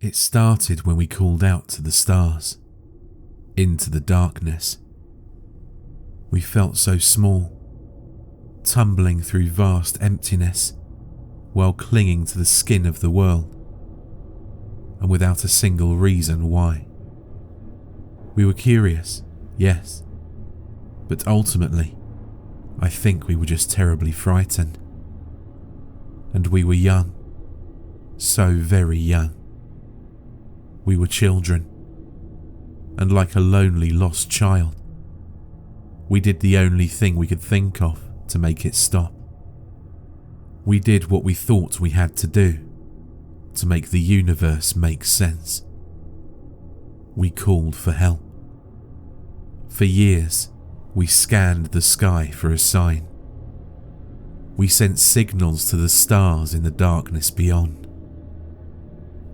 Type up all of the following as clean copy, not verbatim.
It started when we called out to the stars, into the darkness. We felt so small, tumbling through vast emptiness while clinging to the skin of the world, and without a single reason why. We were curious, yes, but ultimately, I think we were just terribly frightened. And we were young, so very young. We were children, and like a lonely lost child, we did the only thing we could think of to make it stop. We did what we thought we had to do to make the universe make sense. We called for help. For years, we scanned the sky for a sign. We sent signals to the stars in the darkness beyond.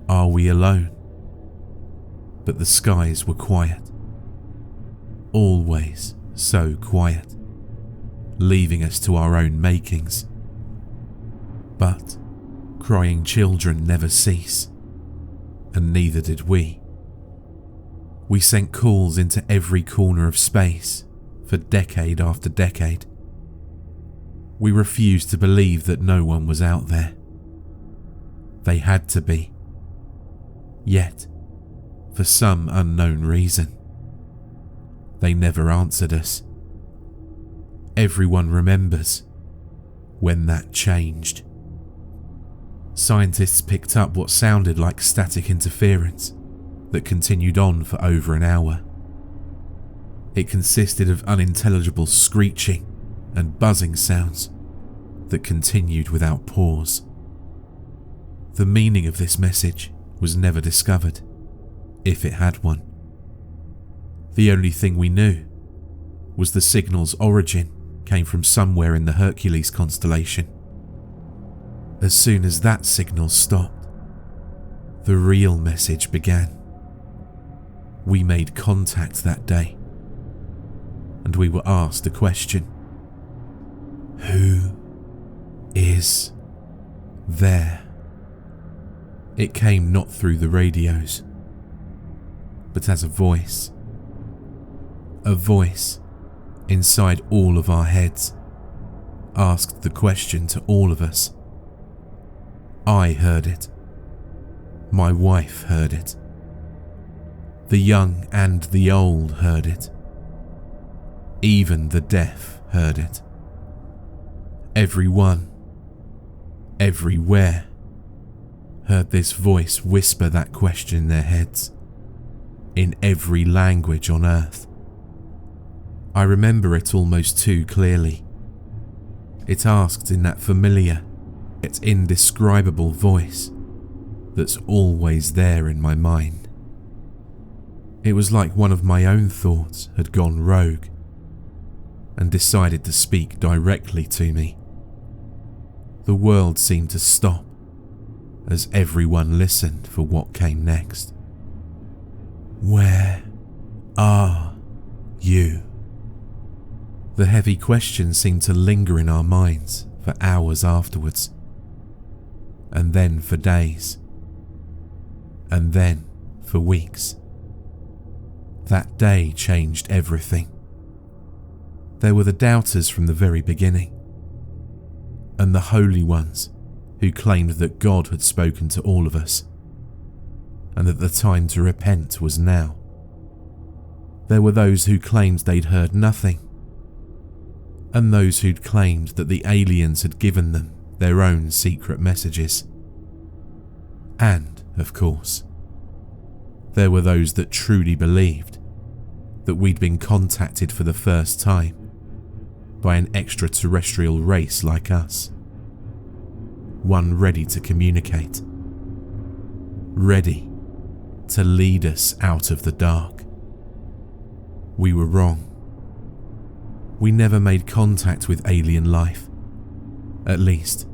Are we alone? But the skies were quiet. Always so quiet, leaving us to our own makings. But crying children never cease, and neither did we. We sent calls into every corner of space for decade after decade. We refused to believe that no one was out there. They had to be. Yet, for some unknown reason, they never answered us. Everyone remembers when that changed. Scientists picked up what sounded like static interference that continued on for over an hour. It consisted of unintelligible screeching and buzzing sounds that continued without pause. The meaning of this message was never discovered, if it had one. The only thing we knew was the signal's origin came from somewhere in the Hercules constellation. As soon as that signal stopped, the real message began. We made contact that day, and we were asked a question. Who is there? It came not through the radios, but as a voice. A voice inside all of our heads asked the question to all of us. I heard it. My wife heard it. The young and the old heard it. Even the deaf heard it. Everyone, everywhere, heard this voice whisper that question in their heads, in every language on earth. I remember it almost too clearly. It asked in that familiar, yet indescribable voice that's always there in my mind. It was like one of my own thoughts had gone rogue and decided to speak directly to me. The world seemed to stop as everyone listened for what came next. Where are you? The heavy question seemed to linger in our minds for hours afterwards, and then for days, and then for weeks. That day changed everything. There were the doubters from the very beginning, and the holy ones who claimed that God had spoken to all of us, and that the time to repent was now. There were those who claimed they'd heard nothing, and those who'd claimed that the aliens had given them their own secret messages. And, of course, there were those that truly believed that we'd been contacted for the first time by an extraterrestrial race like us. One ready to communicate. Ready to lead us out of the dark. We were wrong. We never made contact with alien life. At least,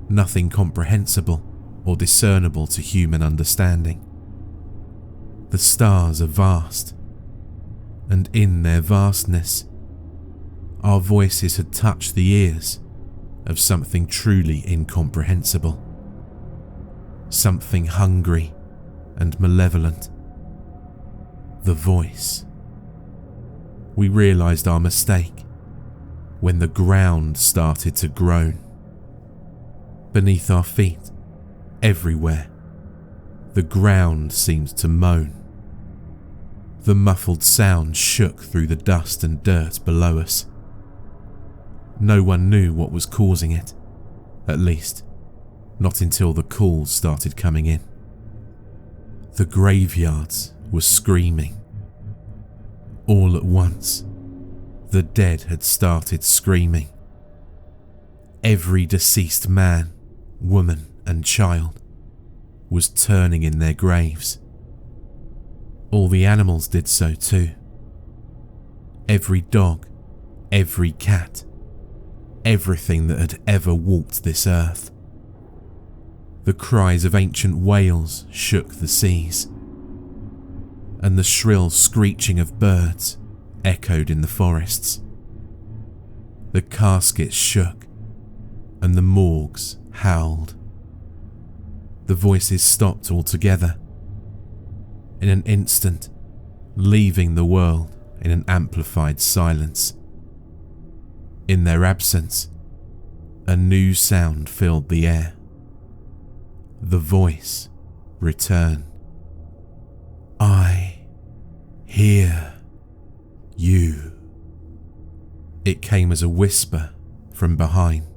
nothing comprehensible or discernible to human understanding. The stars are vast, and in their vastness, our voices had touched the ears of something truly incomprehensible. Something hungry and malevolent. The voice. We realised our mistake when the ground started to groan. Beneath our feet, everywhere, the ground seemed to moan. The muffled sound shook through the dust and dirt below us. No one knew what was causing it, at least, not until the calls started coming in. The graveyards were screaming. All at once, the dead had started screaming. Every deceased man, woman, and child was turning in their graves. All the animals did so too. Every dog, every cat, everything that had ever walked this earth. The cries of ancient whales shook the seas, and the shrill screeching of birds echoed in the forests. The caskets shook, and the morgues howled. The voices stopped altogether. In an instant, leaving the world in an amplified silence. In their absence, a new sound filled the air. The voice returned. I hear you. It came as a whisper from behind.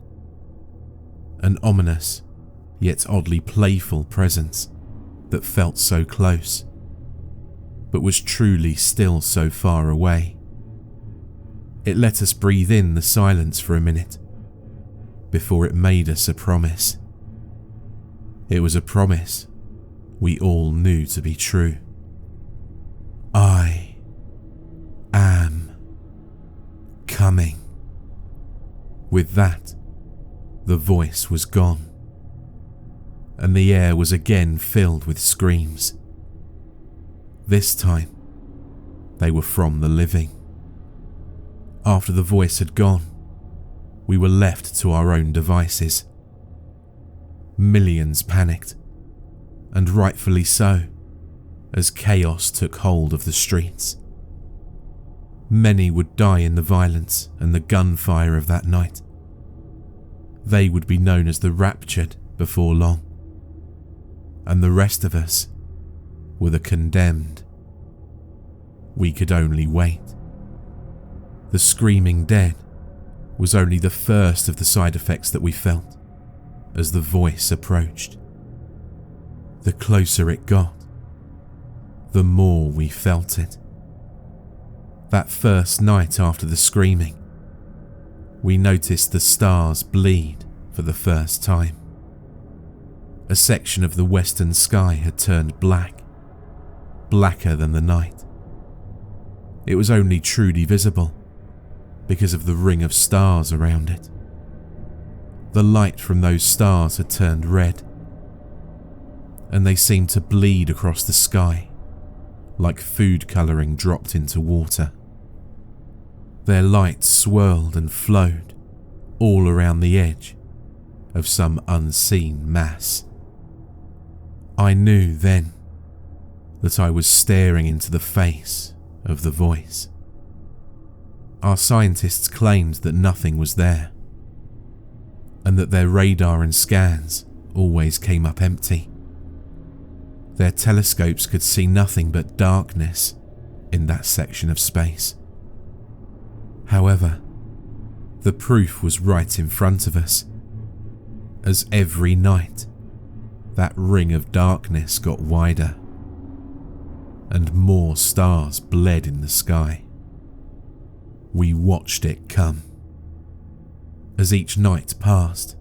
An ominous, yet oddly playful presence that felt so close, but was truly still so far away. It let us breathe in the silence for a minute, before it made us a promise. It was a promise we all knew to be true. I am coming. With that, the voice was gone, and the air was again filled with screams. This time, they were from the living. After the voice had gone, we were left to our own devices. Millions panicked, and rightfully so, as chaos took hold of the streets. Many would die in the violence and the gunfire of that night. They would be known as the raptured before long, and the rest of us were the condemned. We could only wait. The screaming dead was only the first of the side effects that we felt as the voice approached. The closer it got, the more we felt it. That first night after the screaming, we noticed the stars bleed for the first time. A section of the western sky had turned black, blacker than the night. It was only truly visible because of the ring of stars around it. The light from those stars had turned red, and they seemed to bleed across the sky like food colouring dropped into water. Their light swirled and flowed all around the edge of some unseen mass. I knew then that I was staring into the face of the voice. Our scientists claimed that nothing was there, and that their radar and scans always came up empty. Their telescopes could see nothing but darkness in that section of space. However, the proof was right in front of us, as every night that ring of darkness got wider, and more stars bled in the sky. We watched it come. As each night passed,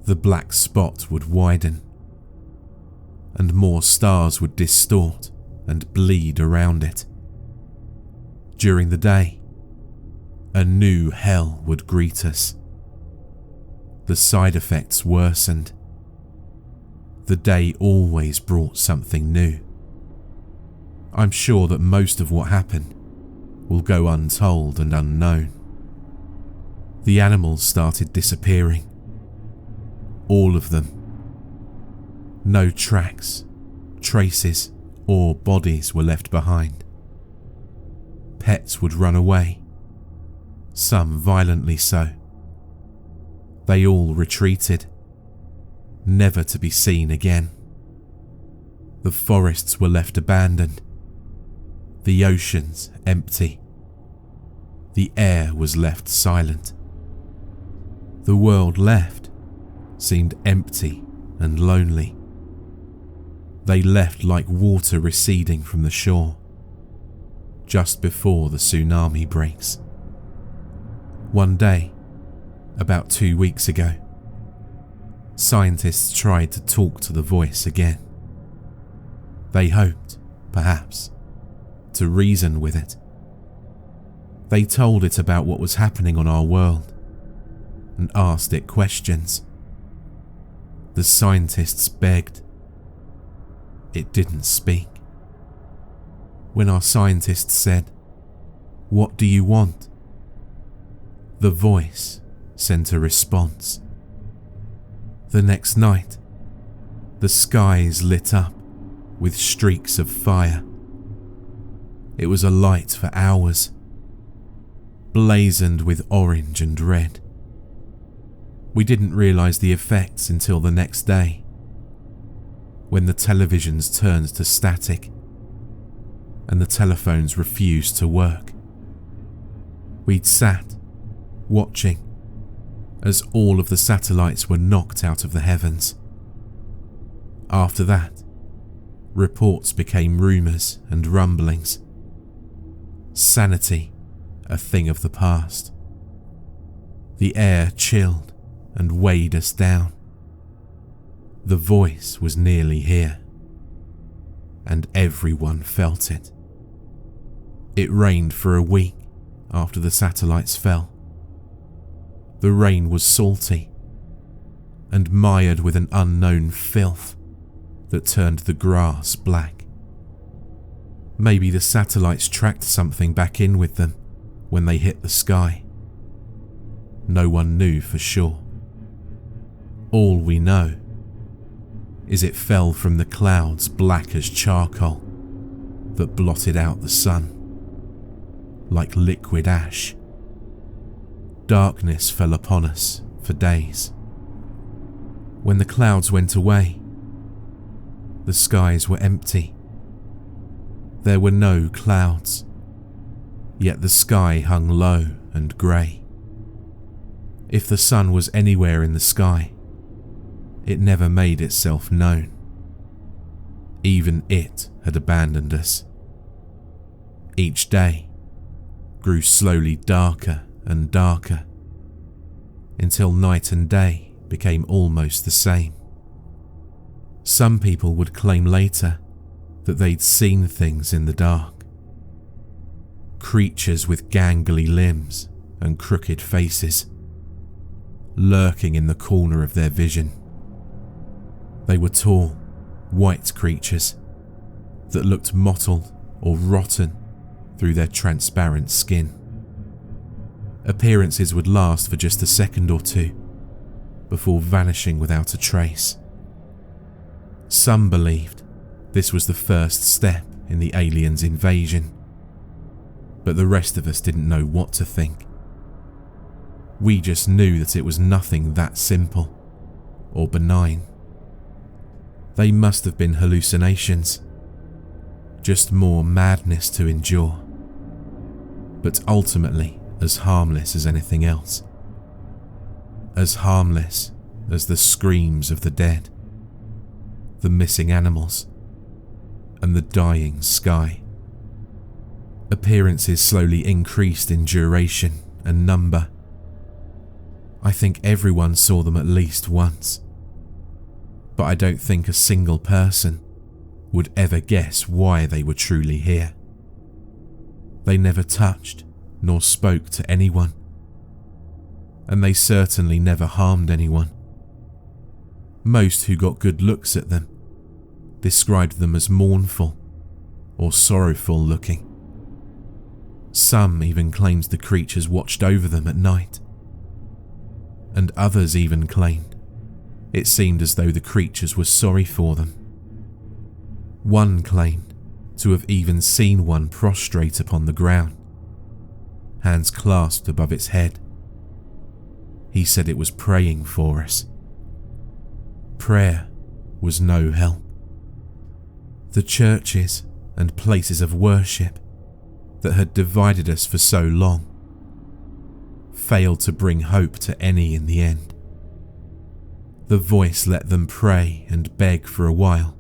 the black spot would widen, and more stars would distort and bleed around it. During the day, a new hell would greet us. The side effects worsened. The day always brought something new. I'm sure that most of what happened will go untold and unknown. The animals started disappearing. All of them. No tracks, traces or bodies were left behind. Pets would run away, some violently so. They all retreated, never to be seen again. The forests were left abandoned, the oceans empty. The air was left silent. The world left seemed empty and lonely. They left like water receding from the shore, just before the tsunami breaks. One day, about 2 weeks ago, scientists tried to talk to the voice again. They hoped, perhaps, to reason with it. They told it about what was happening on our world and asked it questions. The scientists begged. It didn't speak. When our scientists said, "What do you want?" the voice sent a response. The next night, the skies lit up with streaks of fire. It was alight for hours, blazoned with orange and red. We didn't realize the effects until the next day, when the televisions turned to static and the telephones refused to work. We'd sat, watching, as all of the satellites were knocked out of the heavens. After that, reports became rumours and rumblings. Sanity, a thing of the past. The air chilled and weighed us down. The voice was nearly here, and everyone felt it. It rained for a week after the satellites fell. The rain was salty and mired with an unknown filth that turned the grass black. Maybe the satellites tracked something back in with them when they hit the sky. No one knew for sure. All we know is it fell from the clouds black as charcoal that blotted out the sun, like liquid ash. Darkness fell upon us for days. When the clouds went away, the skies were empty. There were no clouds, yet the sky hung low and grey. If the sun was anywhere in the sky, it never made itself known. Even it had abandoned us. Each day grew slowly darker and darker, until night and day became almost the same. Some people would claim later that they'd seen things in the dark. Creatures with gangly limbs and crooked faces, lurking in the corner of their vision. They were tall, white creatures that looked mottled or rotten through their transparent skin. Appearances would last for just a second or two before vanishing without a trace. Some believed this was the first step in the aliens' invasion, but the rest of us didn't know what to think. We just knew that it was nothing that simple or benign. They must have been hallucinations, just more madness to endure, but ultimately as harmless as anything else. As harmless as the screams of the dead, the missing animals, and the dying sky. Appearances slowly increased in duration and number. I think everyone saw them at least once, but I don't think a single person would ever guess why they were truly here. They never touched nor spoke to anyone, and they certainly never harmed anyone. Most who got good looks at them described them as mournful or sorrowful looking. Some even claimed the creatures watched over them at night, and others even claimed it seemed as though the creatures were sorry for them. One claimed to have even seen one prostrate upon the ground, hands clasped above its head. He said it was praying for us. Prayer was no help. The churches and places of worship that had divided us for so long failed to bring hope to any in the end. The voice let them pray and beg for a while,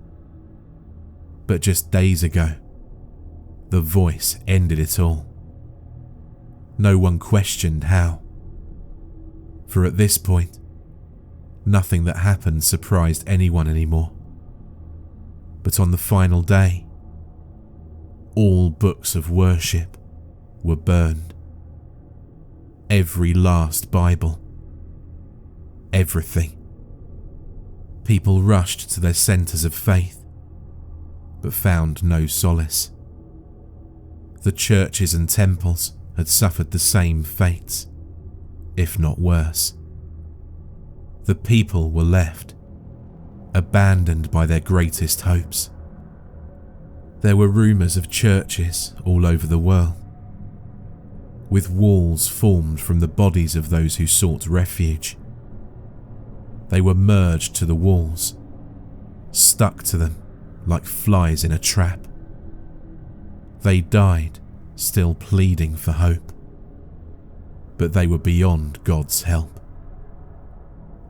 but just days ago, the voice ended it all. No one questioned how, for at this point, nothing that happened surprised anyone anymore. But on the final day, all books of worship were burned. Every last Bible. Everything. People rushed to their centres of faith, but found no solace. The churches and temples had suffered the same fates, if not worse. The people were left, abandoned by their greatest hopes. There were rumours of churches all over the world, with walls formed from the bodies of those who sought refuge. They were merged to the walls, stuck to them like flies in a trap. They died still pleading for hope, but they were beyond God's help.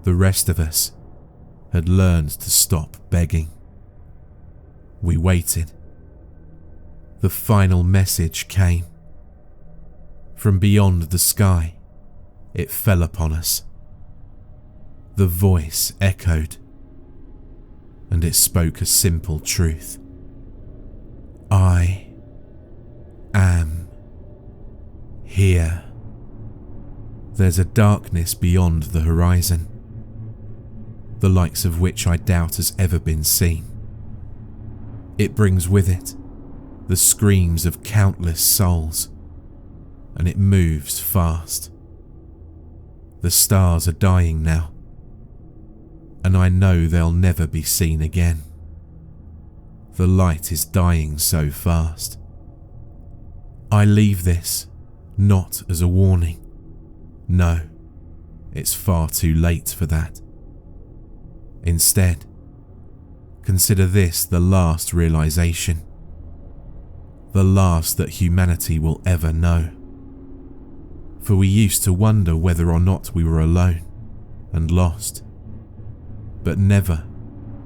The rest of us had learned to stop begging. We waited. The final message came. From beyond the sky, it fell upon us. The voice echoed, and it spoke a simple truth. I am here. There's a darkness beyond the horizon, the likes of which I doubt has ever been seen. It brings with it the screams of countless souls, and it moves fast. The stars are dying now, and I know they'll never be seen again. The light is dying so fast. I leave this not as a warning. No, it's far too late for that. Instead, consider this the last realization, the last that humanity will ever know. For we used to wonder whether or not we were alone and lost, but never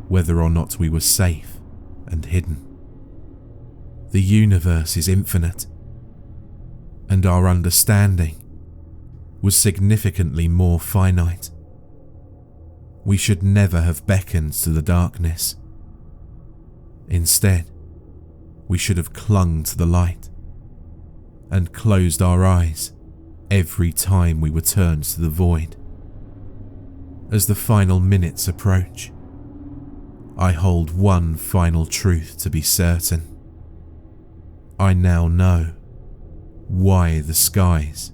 whether or not we were safe and hidden. The universe is infinite, and our understanding was significantly more finite. We should never have beckoned to the darkness. Instead, we should have clung to the light and closed our eyes every time we were turned to the void. As the final minutes approach, I hold one final truth to be certain. I now know why the skies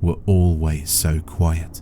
were always so quiet.